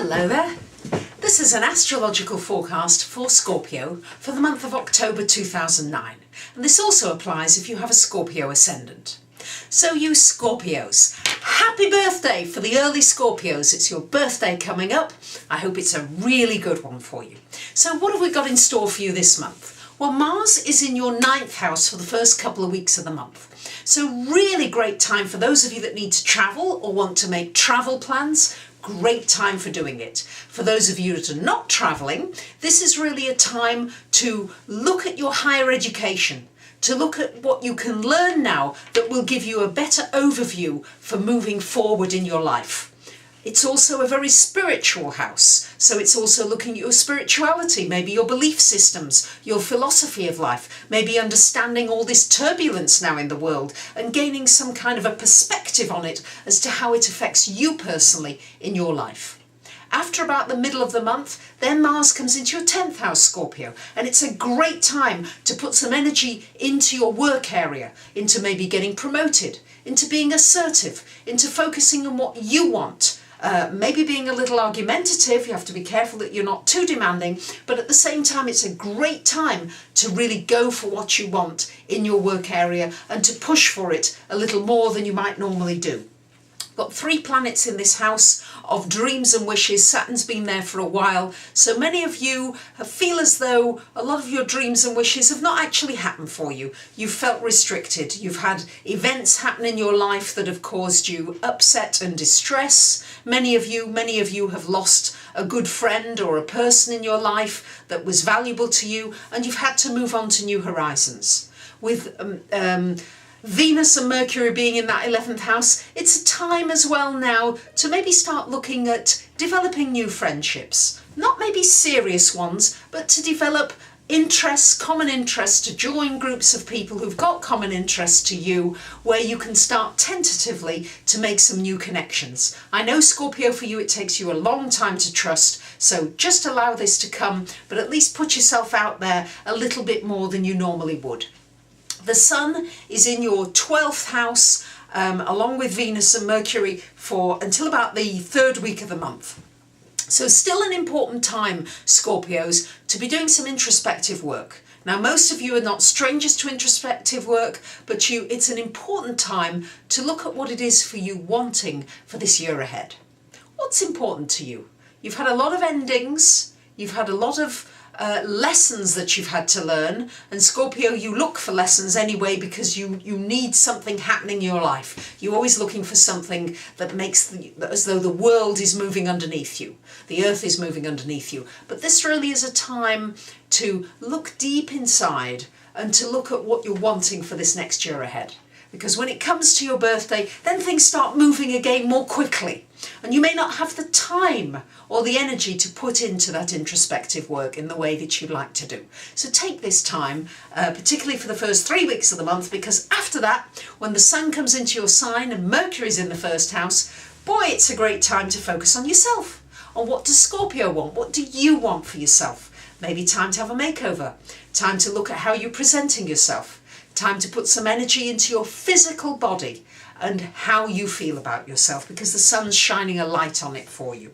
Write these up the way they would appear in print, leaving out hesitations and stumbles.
Hello there. This is an astrological forecast for Scorpio for the month of October 2009. And this also applies if you have a Scorpio ascendant. So you Scorpios, happy birthday for the early Scorpios. It's your birthday coming up. I hope it's a really good one for you. So what have we got in store for you this month? Well, Mars is in your 9th house for the first couple of weeks of the month. So really great time for those of you that need to travel or want to make travel plans. Great time for doing it. For those of you that are not travelling, this is really a time to look at your higher education, to look at what you can learn now that will give you a better overview for moving forward in your life. It's also a very spiritual house, so it's also looking at your spirituality, maybe your belief systems, your philosophy of life, maybe understanding all this turbulence now in the world and gaining some kind of a perspective on it as to how it affects you personally in your life. After about the middle of the month, then Mars comes into your 10th house, Scorpio, and it's a great time to put some energy into your work area, into maybe getting promoted, into being assertive, into focusing on what you want. Maybe being a little argumentative, you have to be careful that you're not too demanding, but at the same time it's a great time to really go for what you want in your work area and to push for it a little more than you might normally do. Got 3 planets in this house of dreams and wishes. Saturn's been there for a while, so many of you feel as though a lot of your dreams and wishes have not actually happened for you. You've felt restricted. You've had events happen in your life that have caused you upset and distress. Many of you have lost a good friend or a person in your life that was valuable to you, and you've had to move on to new horizons. With Venus and Mercury being in that 11th house, it's a time as well now to maybe start looking at developing new friendships. Not maybe serious ones, but to develop interests, common interests, to join groups of people who've got common interests to you, where you can start tentatively to make some new connections. I know, Scorpio, for you it takes you a long time to trust, so just allow this to come, but at least put yourself out there a little bit more than you normally would. The Sun is in your 12th house, along with Venus and Mercury, for until about the 3rd week of the month. So still an important time, Scorpios, to be doing some introspective work. Now, most of you are not strangers to introspective work, but it's an important time to look at what it is for you wanting for this year ahead. What's important to you? You've had a lot of endings, you've had a lot of lessons that you've had to learn, and Scorpio, you look for lessons anyway because you need something happening in your life. You're always looking for something that makes as though the world is moving underneath you, the earth is moving underneath you. But this really is a time to look deep inside and to look at what you're wanting for this next year ahead. Because when it comes to your birthday, then things start moving again more quickly. And you may not have the time or the energy to put into that introspective work in the way that you'd like to do. So take this time, particularly for the first 3 weeks of the month, because after that, when the Sun comes into your sign and Mercury's in the 1st house, boy, it's a great time to focus on yourself. On what does Scorpio want? What do you want for yourself? Maybe time to have a makeover. Time to look at how you're presenting yourself. Time to put some energy into your physical body and how you feel about yourself, because the Sun's shining a light on it for you.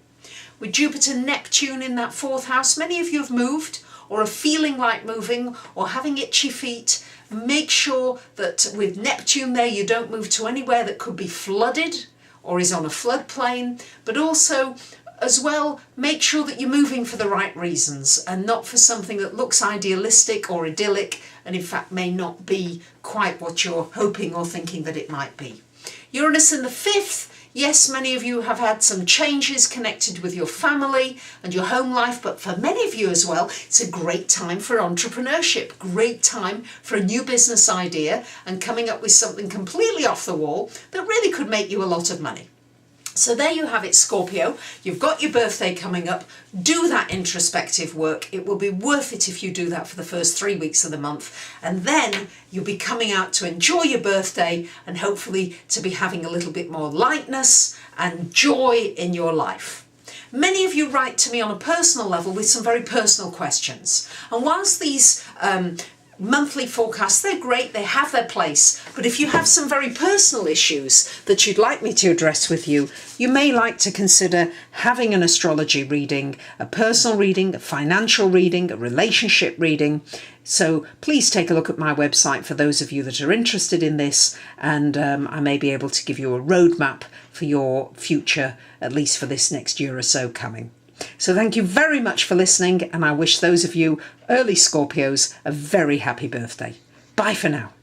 With Jupiter and Neptune in that 4th house, many of you have moved or are feeling like moving or having itchy feet. Make sure that with Neptune there, you don't move to anywhere that could be flooded or is on a floodplain, but also as well, make sure that you're moving for the right reasons and not for something that looks idealistic or idyllic and in fact may not be quite what you're hoping or thinking that it might be. Uranus in the 5th, yes, many of you have had some changes connected with your family and your home life, but for many of you as well, it's a great time for entrepreneurship, great time for a new business idea and coming up with something completely off the wall that really could make you a lot of money. So there you have it, Scorpio. You've got your birthday coming up. Do that introspective work. It will be worth it if you do that for the first 3 weeks of the month. And then you'll be coming out to enjoy your birthday and hopefully to be having a little bit more lightness and joy in your life. Many of you write to me on a personal level with some very personal questions. And whilst these monthly forecasts, they're great, they have their place, but if you have some very personal issues that you'd like me to address with you, you may like to consider having an astrology reading, a personal reading, a financial reading, a relationship reading. So please take a look at my website for those of you that are interested in this, and I may be able to give you a roadmap for your future, at least for this next year or so coming. So thank you very much for listening, and I wish those of you early Scorpios a very happy birthday. Bye for now.